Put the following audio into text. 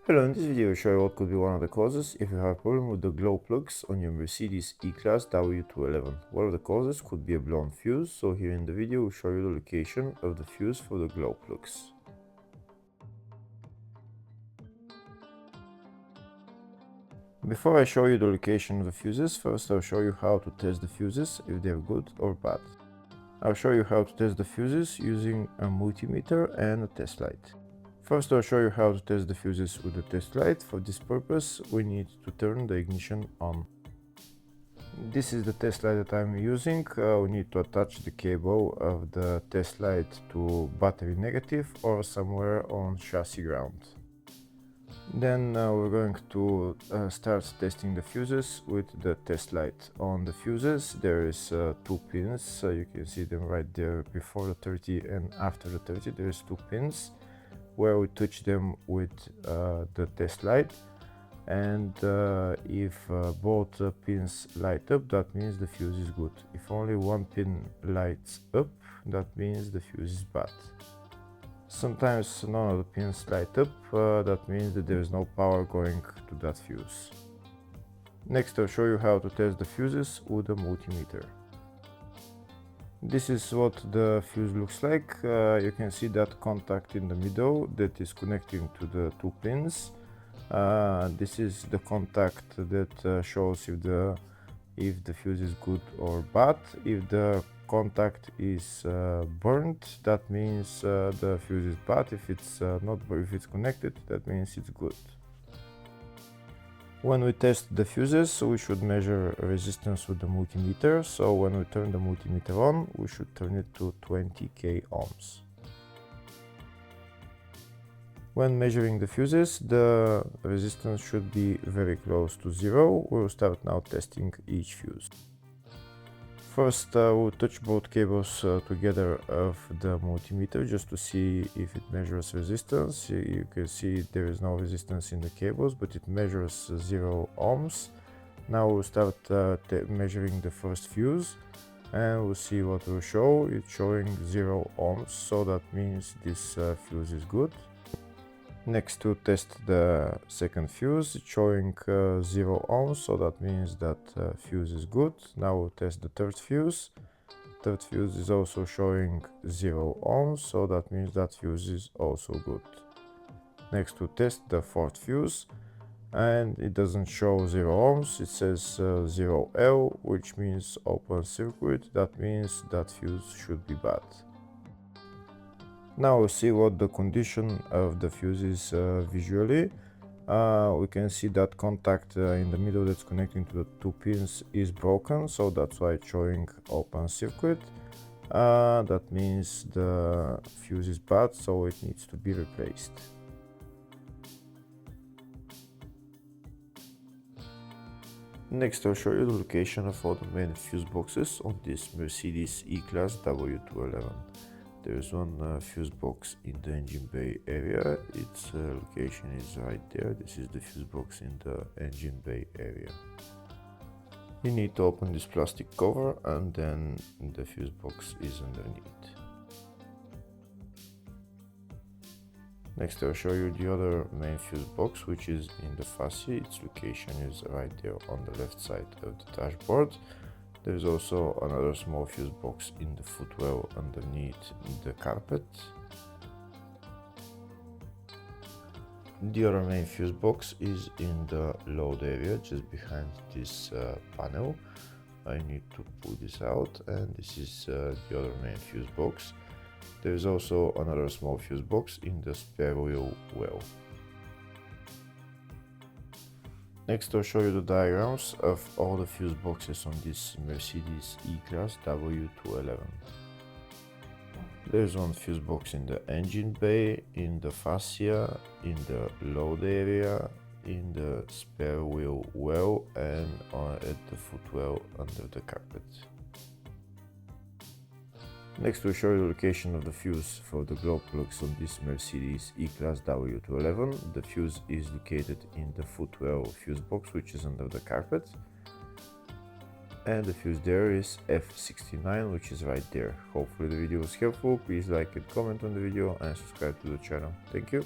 Hello, in this video I'll show you what could be one of the causes if you have a problem with the glow plugs on your Mercedes E-Class W211. One of the causes could be a blown fuse, so here in the video we'll show you the location of the fuse for the glow plugs. Before I show you the location of the fuses, first I'll show you how to test the fuses, if they're good or bad. I'll show you how to test the fuses using a multimeter and a test light. First, I'll show you how to test the fuses with the test light. For this purpose, we need to turn the ignition on. This is the test light that I'm using. We need to attach the cable of the test light to battery negative or somewhere on chassis ground. Then we're going to start testing the fuses with the test light. On the fuses there is two pins, you can see them right there before the 30 and after the 30. There is two pins where we touch them with the test light, and if both pins light up, that means the fuse is good. If only one pin lights up, that means the fuse is bad. Sometimes none of the pins light up, that means that there is no power going to that fuse. Next, I'll show you how to test the fuses with a multimeter. This is what the fuse looks like. You can see that contact in the middle that is connecting to the two pins. This is the contact that shows if the fuse is good or bad. If the contact is burnt, that means the fuse is bad. If it's if it's connected, that means it's good. When we test the fuses, we should measure resistance with the multimeter. So when we turn the multimeter on, we should turn it to 20k ohms. When measuring the fuses, the resistance should be very close to zero. We'll start now testing each fuse. First, we'll touch both cables together of the multimeter just to see if it measures resistance. You can see there is no resistance in the cables, but it measures 0 ohms. Now we'll start measuring the first fuse, and we'll see what will show. It's showing 0 ohms, so that means this fuse is good. Next, to test the second fuse, it's showing 0 ohms, so that means that fuse is good. Now we'll test the third fuse. Third fuse is also showing 0 ohms, so that means that fuse is also good. Next, to test the fourth fuse, and it doesn't show 0 ohms, it says 0L, which means open circuit. That means that fuse should be bad. Now we'll see what the condition of the fuse is visually. We can see that contact in the middle that's connecting to the two pins is broken, so that's why it's showing open circuit. That means the fuse is bad, so it needs to be replaced. Next, I'll show you the location of all the main fuse boxes on this Mercedes E-Class W211. There is one fuse box in the engine bay area. Its location is right there. This is the fuse box in the engine bay area. You need to open this plastic cover, and then the fuse box is underneath. Next, I'll show you the other main fuse box, which is in the fascia. Its location is right there on the left side of the dashboard. There is also another small fuse box in the footwell underneath the carpet. The other main fuse box is in the load area, just behind this panel. I need to pull this out, and this is the other main fuse box. There is also another small fuse box in the spare wheel well. Next, I'll show you the diagrams of all the fuse boxes on this Mercedes E-Class W211. There's one fuse box in the engine bay, in the fascia, in the load area, in the spare wheel well, and at the footwell under the carpet. Next, we'll show you the location of the fuse for the glow plugs on this Mercedes E-Class W211. The fuse is located in the footwell fuse box, which is under the carpet. And the fuse there is F69, which is right there. Hopefully the video was helpful. Please like and comment on the video and subscribe to the channel. Thank you.